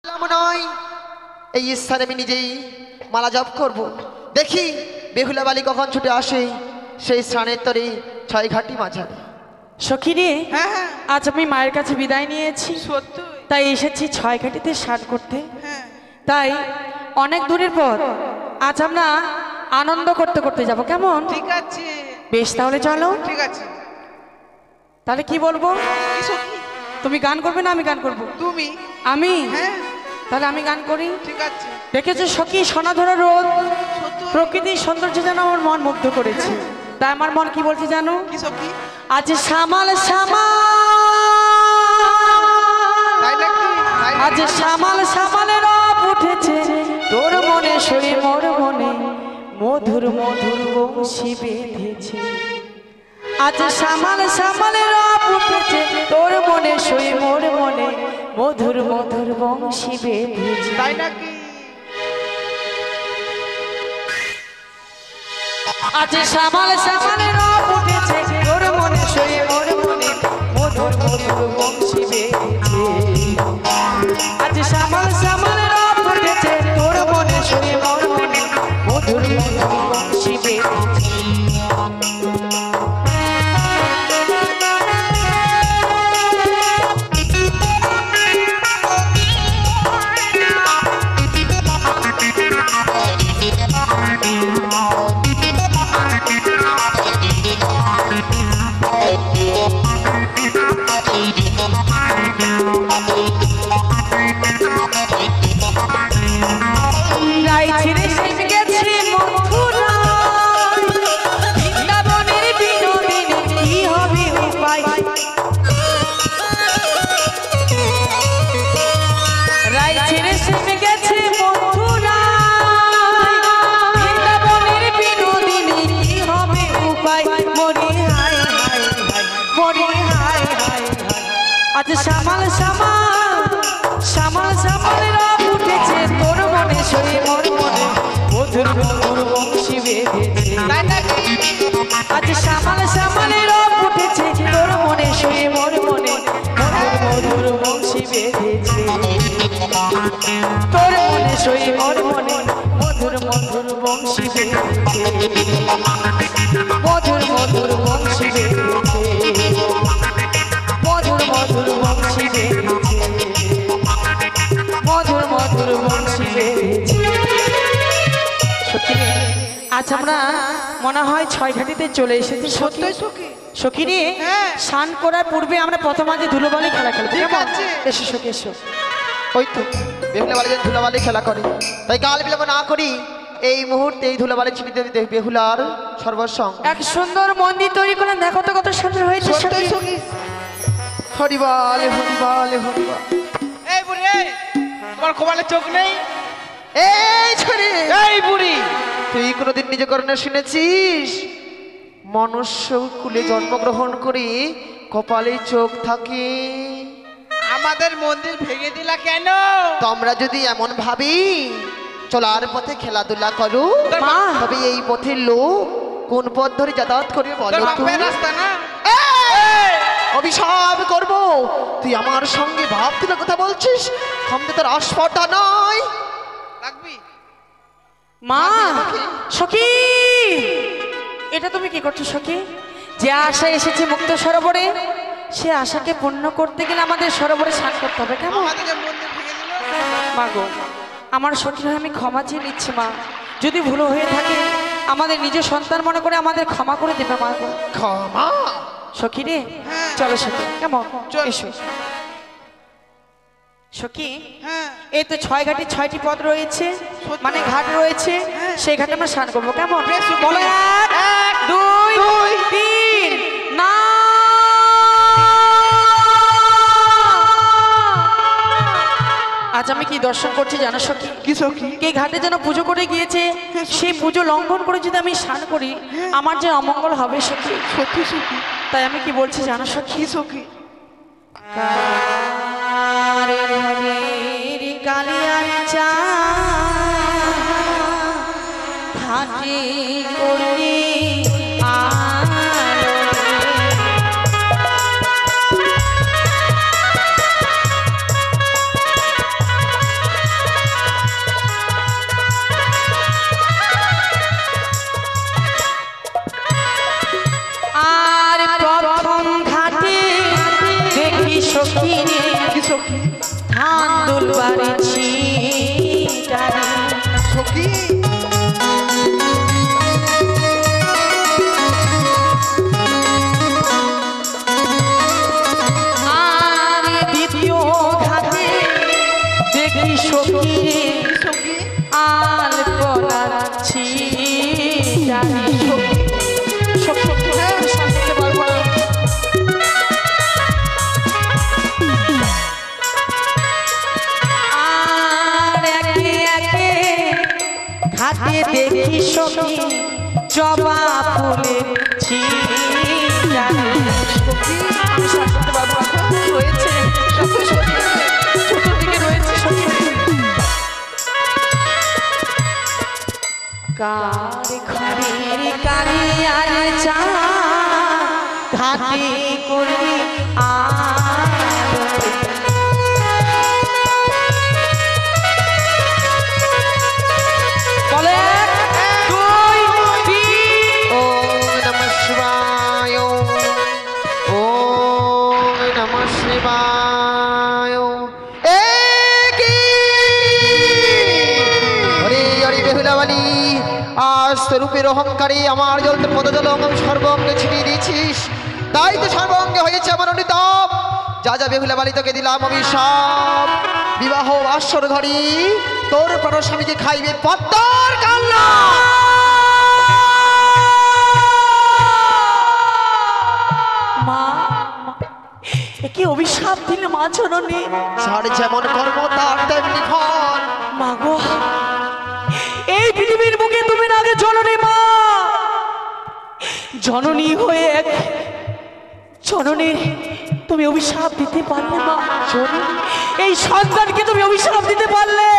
নয় এই স্থানে আমি নিজেই মালা জপ করব। দেখি বেহুলা বালি কখন ছুটে আসে সেই স্নানের তরে ছয় ঘাটি মাঝারে। সখী রে, হ্যাঁ হ্যাঁ আজ আমি মায়ের কাছে বিদায় নিয়েছি, সত্যি। তাই এসেছি ছয় ঘাটিতে স্নান করতে। হ্যাঁ তাই অনেক দূরের পর আজ আমরা আনন্দ করতে করতে যাব, কেমন? ঠিক আছে বেশ, তাহলে চলো। ঠিক আছে। তাহলে কি বলবো? কি সখী? তুমি গান করবে না আমি গান করব? তুমি? আমি? হ্যাঁ তাহলে আমি গান করি। ঠিক আছে। দেখেছো সখী, সোনাধরা রোদ, সত্যি। প্রকৃতির সৌন্দর্য যেন আমার মন মুগ্ধ করেছে। তাই আমার মন কি বলছে জানো? কি সখী? আজ শ্যামাল শ্যামাল, তাই নাকি? তাই নাকি? আজ শ্যামাল শ্যামালের রব উঠেছে তোর মনে সই মোর মনে মধুর মধুর বংশী বেঁধেছে। আজ শ্যামাল শ্যামালের রব উঠেছে তোর মনে সই মোর মনে মধুর মধুর বংশী বেঁধেছে। তাই নাকি? আজ শ্যামাল শ্যামালের রব উঠেছে তোর মনে সই মোর মনে মধুর মধুর বংশী বেঁধেছে। আজ শ্যামাল শ্যামালের রব উঠেছে তোর মনে সই মোর মনে মধুর মধুর বংশী বেঁধেছে। আজ শ্যামাল শ্যামাল শ্যামাল শ্যামালের রব উঠেছে তোর মনে সই মোর মনে মধুর মধুর বংশী বেঁধেছে। তাই নাকি? আজ শ্যামাল শ্যামালের রব উঠেছে তোর মনে সই মোর মনে মধুর মধুর বংশী বেঁধেছে। তোর মনে সই মোর মনে মধুর মধুর বংশী বেঁধেছে। মধুর মধুর বংশী বেঁধেছে। মধুর মধুর বংশী বেঁধেছে। মধুর মধুর বংশী বেঁধেছে। সত্যি রে, আজ আমরা মনে হয় ছয় ঘাটিতে চলে এসেছি। সত্যি সত্যি সখী? সখী রে, হ্যাঁ। স্নান করার পূর্বে আমরা প্রথম আজ ধুলোবালি খেলা খেলবো, ঠিক কেমন? আছে। এসো সখী এসো। ওই তো বেহুলা বালি যেন ধুলাবালি খেলা করে, তাই কাল বিলম্ব না করি এই মুহূর্তে এই ধুলাবালি ছিটিয়ে দিতে বেহুলার সর্বসং। এক সুন্দর মন্দির তৈরি করলেন, দেখো তো কত সুন্দর হয়েছে সত্যি সখী। সখী? হরিবাল হরিবাল হরিবাল। এই বুড়ি, এই তোমার কপালে চোখ নেই? এই ছড়ি, এই বুড়ি, তুই কোনোদিন নিজে করণে শুনেছিস মনুষ্য কুলে জন্মগ্রহণ করে কপালে চোখ থাকে? আমাদের মন্দির ভেঙে দিলা কেন? তোমরা যদি এমন ভাবি চলার পথে খেলাধুলা করো, মা। তবে এই পথের লোক কোন পথ ধরে যাতায়াত করবে তোর বলো তো? বাপের রাস্তা না? এই! অভিশাপ করব, তুই আমার সঙ্গে ভাব তুলে কথা বলছিস, সামনে তোর আসফাটা নয়। লাগবি? মা, সখী, এটা তুমি কি করছো সখী? যে আশা এসেছে মুক্ত সরোবরে, সে আশাকে পূর্ণ করতে গেলে আমাদের সরোবরে স্নান করতে হবে, কেমন? আমাদের যে মন্দির ভেঙে দিল। মা গো, আমার সখী হয়ে আমি ক্ষমা চেয়ে নিচ্ছি মা। যদি ভুল হয়ে থাকে আমাদের নিজের সন্তান মনে করে আমাদের ক্ষমা করে দেবে মা গো। ক্ষমা? সখী রে, হ্যাঁ। চলো সখী, কেমন? চল। এসো সখী। হ্যাঁ এই তো ছয় ঘাটে ছয়টি পথ রয়েছে, সত্যি? মানে ঘাট রয়েছে, হ্যাঁ। সেই ঘাটে আমরা স্নান করবো, কেমন? বেশ, সখী। বলো এক, দুই, তিন, না। আজ আমি কি দর্শন করছি জানো সখী? কি সখী? কে ঘাটে যেন পুজো করে গিয়েছে, সেই পুজো লঙ্ঘন করে যদি আমি স্নান করি আমার যে অমঙ্গল হবে সখী। সত্যি সখী? তাই আমি কি বলছি জানো সখী? কি সখী? কালিয়ার চা হাটে করলে দোল বাড়িছি সখী আর দ্বিতীয় ঘাটে দেখি সখী আলপনাচ্ছি হাতে দেখি সখী জবা ফুলের রয়েছে চতুর্দিকে রয়েছে কার ঘরের কারি আর চা ঘাটে করলি রূপের অহংকারে আমার জল তোর পদজল অঙ্গম সর্বঙ্গে ছিটিয়ে দিয়েছিস, তাই তো সর্বঙ্গে হয়েছে আমার অনুতাপ। যা যা বেহুলা বালি তোকে দিলাম অভিশাপ, বিবাহ বাসর ঘরে তোর প্রাণস্বামীকে খাইবে পদ্মার কান্না। মা কি অভিশাপ দিলে মা জননী? যার যেমন কর্ম তার তেমনি ফল। মা গো, এই পৃথিবীর বুকে তুমি না আগে জননী মা, জননী হয়ে এক জননী তুমি অভিশাপ দিতে পারলে মা? এই সন্তানকে তুমি অভিশাপ দিতে পারলে?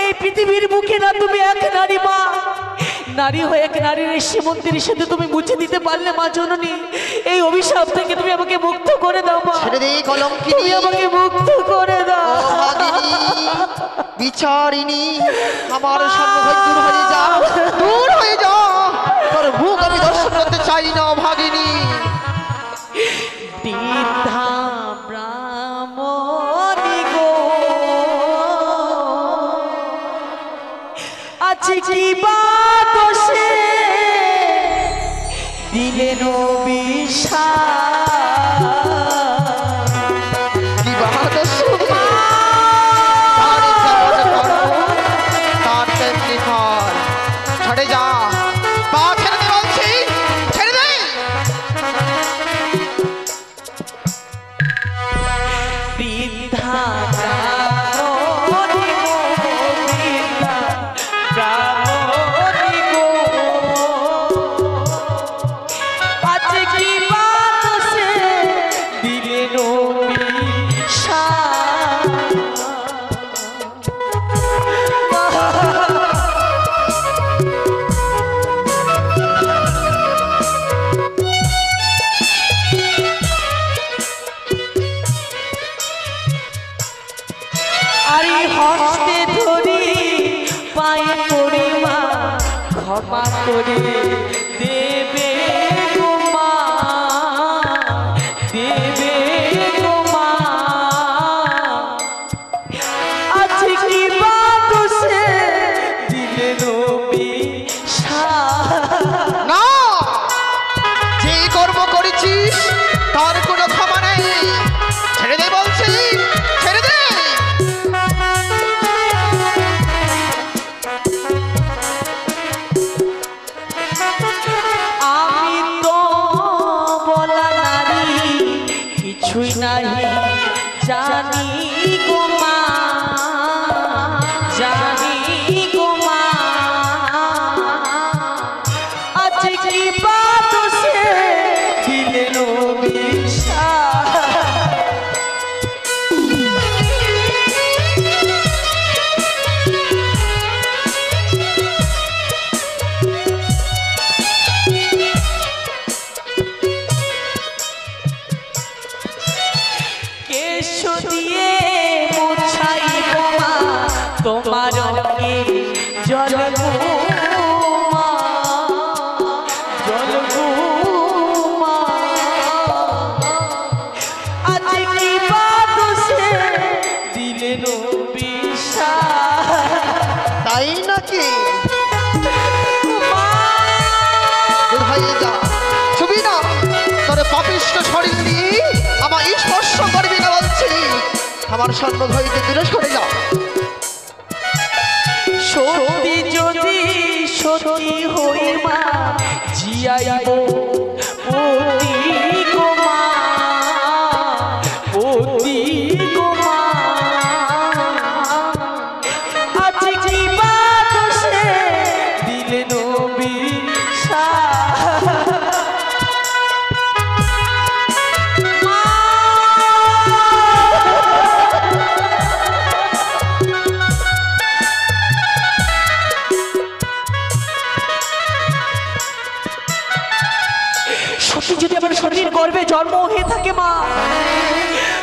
এই পৃথিবীর বুকে না তুমি এক নারী মা, নারী হয়ে এক নারীর সীমন্তের সাথে তুমি মুছে দিতে পারলে মা জননী? এই অভিশাপ থেকে তুমি আমাকে মুক্ত করে দাও মা, ছেড়ে দে কলঙ্কিনী, তুমি আমাকে মুক্ত করে দাও। বিচারিণী আমার সর্বভয় দূর হয়ে যা, দূর হয়ে যা, তোর মুখ আমি দর্শন করতে চাই না ভাগিনী। বৃদ্ধা ব্রাহ্মণী গো আছে কি বা দোষে দিলেন অভিশাপ? কি বাহাদুর সুমা, তার যেমন কর্ম তার তেমনি ফল। ছেড়ে যা, পা ছেড়ে দে বলছি, ছেড়ে দে। বৃদ্ধা ব্রাহ্মণী গো, বৃদ্ধা ব্রাহ্মণী গো আছে কি বা দোষে দিলেন অভিশাপ? আরে হস্তে ধরি পায়ে পড়ি মা, ক্ষমা করে দেবে গো মা, দেবে গো মা। আছে কি বা দোষে দিলেন অভিশাপ? না, যে কর্ম করেছিস তার কোনো ক্ষমা নেই। ছেড়ে দে বলছি, ছেড়ে দে। আমি তো বলা নারী কিছুই নাই জানি গো মা, জানি গো মা। আছে কি বা দোষে দিলেন অভিশাপ? কেশ দিয়ে মুছাইব মা তোমার অঙ্গের জল গো মা, জল গো মা। আছে কি বা দোষে দিলেন বিশ্বাস। তাই নাকি? মা, দূর হয়ে যা, ছবি না তোর পাপিষ্ঠ শরীর দিয়ে আমার স্পর্শ করবি না বলছি। আমার সম্মুখ হইতে দূরে সরে যা। সত্যি যদি সত্যি হই মা, জিয়াইব পতি গো মা, পতি গো মা। আজ কি বাত সে দিলে বিশ্বাস। মা, সত্যি যদি আমার শরীর গর্ভে জন্ম হয়ে থাকে মা,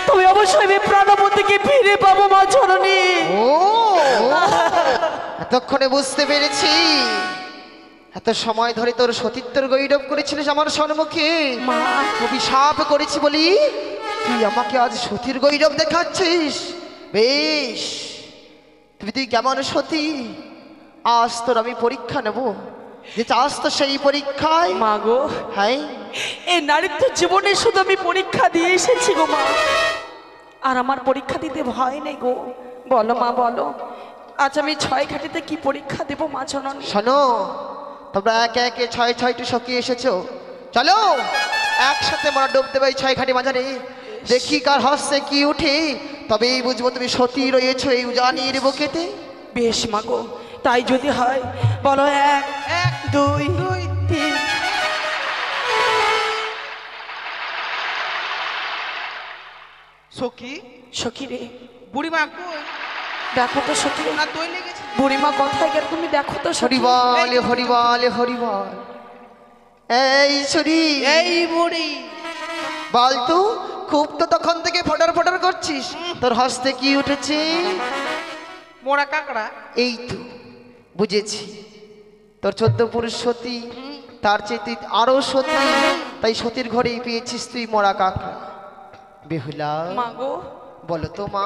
তবে অবশ্যই আমি প্রাণবতীকে ফিরে পাবো মা জননী। ও এতক্ষণে বুঝতে পেরেছি, এত সময় ধরে তোর সতীত্বর গৈরব করেছিলিস আমার সম্মুখে। মা, অভিশাপ করেছি বলি তুই আমাকে আজ সতীর গৈরব দেখাচ্ছিস। বেশ, তুই কেমন সতী আজ তোর আমি পরীক্ষা নেব। যে চাস তো সেই পরীক্ষায়। মা গো, হ্যাঁ, এই নারীত্ব জীবনে শুধু আমি পরীক্ষা দিয়ে এসেছি গো মা, আর আমার পরীক্ষা দিতে ভয় নেই গো। বলো মা, বলো আজ আমি 6 ঘাটিতে কি পরীক্ষা দেব মা জননী? শোনো, তোমরা একে একে 6টি সখী এসেছো। চলো একসাথে মোরা ডুব দেবে 6 ঘাটি মাঝারে। দেখি কার হস্তে কি উঠে, তবেই বুঝবো তুমি সতী রয়েছো এই উজানির বুকেতে। বেশ মা গো, তাই যদি হয় বলো 1 2 3। সখী, সখী রে, বুড়িমা কই? দেখো তো সখী, না দই লেগেছে। বুড়িমা কোথায় গেল তুমি দেখো তো সখী। হরিবল হরিবল হরিবল। এই ছুরি, এই বুড়ি, বল তো, খুব তো তখন থেকে ফটার ফটার করছিস, তোর হস্তে কি উঠেছে? মোড়া কাকড়া। এই তো বুঝেছি, তোর 14 পুরুষ সতী, তার চেয়ে তুই আরো সতী, তাই সতীর ঘরেই পেয়েছিস তুই মরা কাকা। বেহুলা, মা গো, বলো তো মা,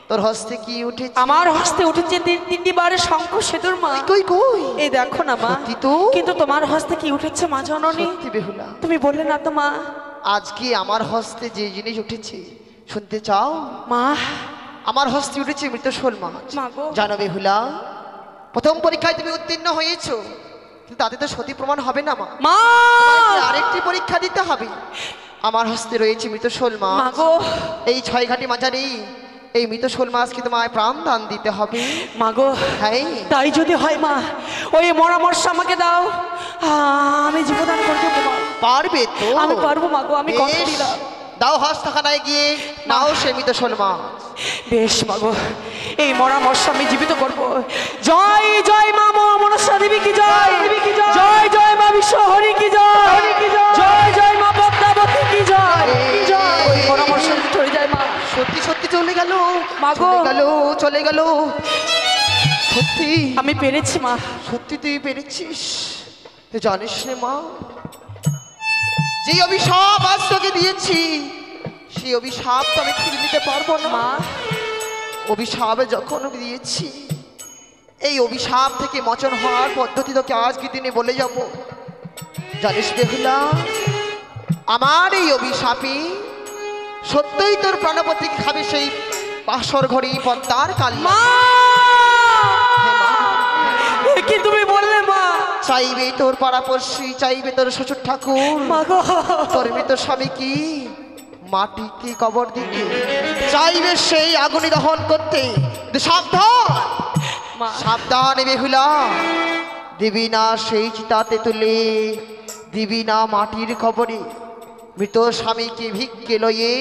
তোর হস্তে কি উঠেছে? আমার হস্তে উঠেছে 3টি বারে শঙ্খ সেতুর মা। কই কই? এই দেখো না মা, সত্যি তো? কিন্তু তোমার হস্তে কি উঠেছে মা জননী? সত্যি বেহুলা, তুমি বললে না তো মা। আজকে আমার হস্তে যে জিনিস উঠেছে শুনতে চাও? মা, আমার হস্তে উঠেছে মৃত শোল মাছ। মা গো। জানো বেহুলা, প্রথম পরীক্ষায় তুমি উত্তীর্ণ হয়েছো, কিন্তু তাতে তো সতী প্রমাণ হবে না মা। মা, তোমাকে আরেকটি পরীক্ষা দিতে হবে। আমার হস্তে রয়েছে মৃত শোল মা মাছ। গো, এই 6 ঘাটি মাঝারি এই মৃত শোল মাছকে তোমায় প্রাণ দান দিতে হবে। মা গো, হ্যাঁ, তাই যদি হয় মা, ওই মরা মর্ষা আমাকে দাও, আমি জীবদান করে দেবো মা। পারবে তো? আমি পারবো মা গো, আমি কথা বেশ, দিলাম। দাও হস্তখানায় গিয়ে নাও সে মৃত শোল মাছ। বেশ মা গো, এই মরা মর্ষা আমি জীবিত করবো। জয় জয় মা মনসা দেবী কি জয়, জয় জয় মা বিশ্বহরি কি জয়, জয় জয় মা পদ্মাবতী কি জয়। ওই মরা মর্ষা চলে যায় মা। সত্যি সত্যি চলে গেল মা গো। চলে গেল চলে গেল। সত্যি আমি পেরেছি মা। সত্যি তুই পেরেছিস। তুই জানিস রে মা, যে অভিশাপ আজ তোকে দিয়েছি সেই অভিশাপ তো আমি ফিরে নিতে পারবো না মা, অভিশাপ যখন দিয়েছি, এই অভিশাপ থেকে মোচন হওয়ার পদ্ধতি তোকে আজকে দিনে বলে যাব। জানিস বেহুলা, আমার এই অভিশাপে সত্যই তোর প্রাণপতি খাবে সেই পাশর ঘড়ি পদ্মার কালী। মা, এ কি তুমি বললে মা? চাইবে তোর পাড়াপড়শি, চাইবে তোর শ্বশুর ঠাকুর, মা গো, তোর মৃত স্বামী কি মাটিতে কবর দিতে, চাইবে সেই আগুনে দহন করতে। কিন্তু সাবধান, মা, সাবধান বেহুলা, দিবি না সেই চিতাতে তুলে, দিবি না মাটির খবরে মৃত স্বামীকে ভিক্ষে লয়ে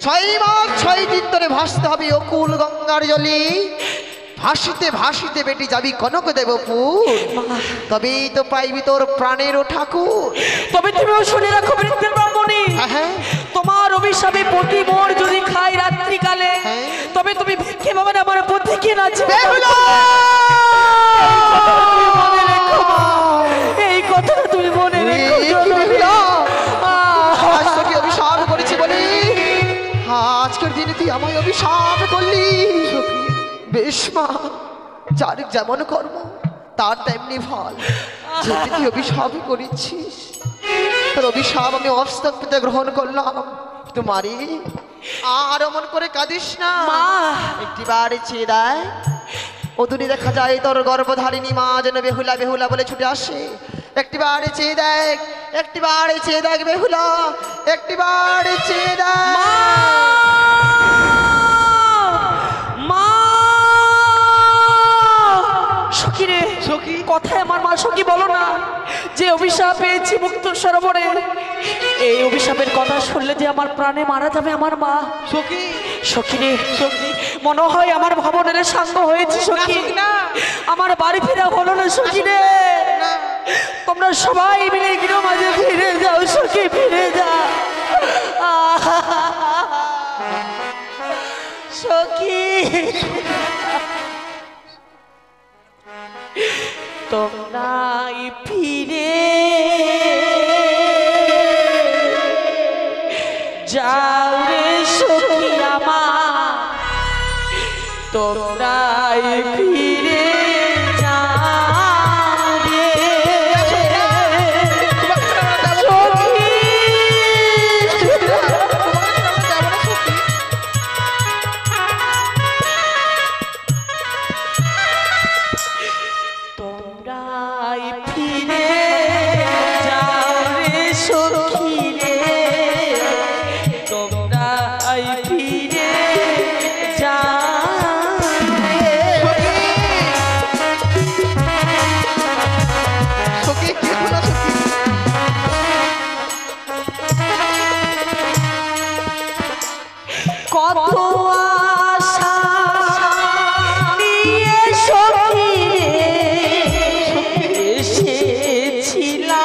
6 মাস 6 দিন ধরে ভাসতে হবে অকুল গঙ্গার জলে। ভাসিতে ভাসিতে বেটি যাবি কনক দেবপুর, তবেই তো পাইবি তোর প্রাণেরও ঠাকুর। তবে তুমিও শুনে রাখো বৃদ্ধের ব্রাহ্মণী, হ্যাঁ, তোমার অভিশাপে প্রতি মোর যদি খাই রাত্রিকালে, হ্যাঁ। তবে তুমি ভিক্ষে পাবে না আমার পথে নাচবে। বেহুলা! এই কথাটা তুমি মনে রেখো এই কি জননী। বেহুলা? আজ তোকে অভিশাপ করেছি বলি আজকের দিনে তুই আমায় অভিশাপ করলি। বেশ মা, যার যেমন কর্ম তার তেমনি ফল। যেহেতু তুই অভিশাপ করেছিস, তোর অভিশাপ আমি অস্তপ্তে গ্রহণ করলাম। কিন্তু মারি, আর অমন করে কাঁদিস না। মা। একটিবার চেয়ে দেয়, অদূরে দেখা যায় তোর গর্ভধারিণী মা যেন বেহুলা বেহুলা বলে ছুটে আসে। একটিবার চেয়ে দেখ, একটিবার চেয়ে দেখ বেহুলা, একটিবার চেয়ে দেখ। মা সখী রে, সখী। কথায় আমার মা সখী বলো না, যে অভিশাপ পেয়েছি মুক্ত সরোবরে, এই অভিশাপের কথা শুনলে যে আমার প্রাণে মারা যাবে আমার মা। সখী, সখী রে, সখী মনে হয় আমার ভবনের সাঙ্গ হয়েছে সখী, সখী না। আমার বাড়ি ফেরা হলো না সখী রে। না। তোমরা সবাই মিলে গৃহ মাঝে ফিরে যাও সখী, ফিরে যাও সখী। তোমরাই ফিরে যাও রে সখী আমার, তোমরাই ফিরে যাও রে সখী। তোমরাই ফিরে যাও রে সখী রে, তোমরাই ফিরে যাও রে। সখী, কি হলো সখী? কত আশা নিয়ে সখী রে এসেছিলাম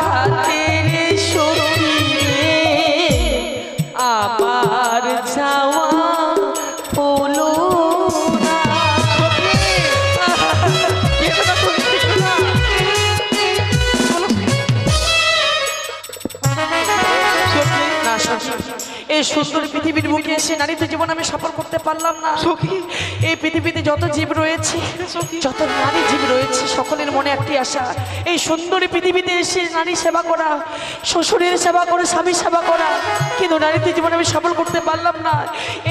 ঘাটে রে সখী রে, আমার যাওয়া হলো না। না সখী, এই সুন্দর পৃথিবীর বুকে এসে নারীতে জীবন আমি সফল করতে পারলাম না সখী। এই পৃথিবীতে যত জীব রয়েছে, যত নারী জীব রয়েছে, সকলের মনে একটি আশা, এই সুন্দর পৃথিবীতে এসে নারী সেবা করা, শ্বশুরের সেবা করে স্বামী সেবা করা। কিন্তু নারীতে জীবন আমি সফল করতে পারলাম না,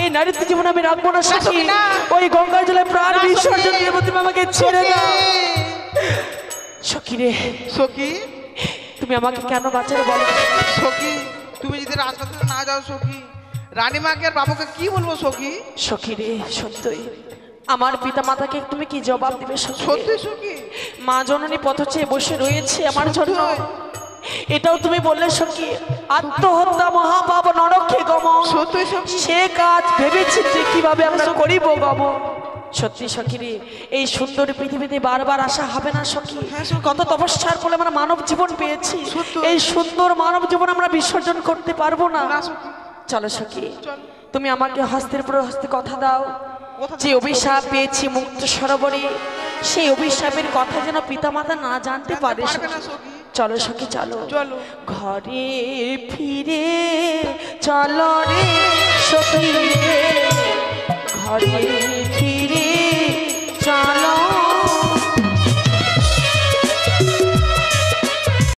এই নারীতে জীবন আমি রাখবো না সখী। ওই গঙ্গা জলে প্রাণ বিসর্জন দিয়ে তুমি আমাকে ছেড়ে দাও সখী রে। সখী, তুমি আমাকে কেন বাঁচাবে বলো সখী, তুমি যদি রাজপাতে না যাও সখী, রানীমাকে আর বাবুকে কি বলবো সখী? সখী রে, সত্যই আমার পিতা মাতাকে তুমি কি জবাব দিবে সখী? সত্যি সখী, মা জননী পথ চেয়ে বসে রয়েছে আমার জন্য, এটাও তুমি বললে সখী। আত্মহত্যা মহাপাপ নরকে গমন, সত্যি সখী। সে কাজ ভেবেছি যে কিভাবে আমরা করিব গমন। সত্যি সখী রে, এই সুন্দর পৃথিবীতে বারবার আসা হবে না সখী। কত তপস্যার ফলে আমরা মানব জীবন পেয়েছি, সত্য। এই সুন্দর মানব জীবন আমরা বিসর্জন করতে পারবো না। না সখী, চলো সখী, চল। তুমি আমাকে হস্তের পর হস্তে কথা দাও, কথা যে অভিশাপ পেয়েছি মুক্ত সরোবরে, সেই অভিশাপের কথা যেন পিতামাতা না জানতে পারে পারবে না সখী। সখী। চলো সখী চলো, চলো। ঘরে ফিরে চলো রে সখী রে, ঘরে ফিরে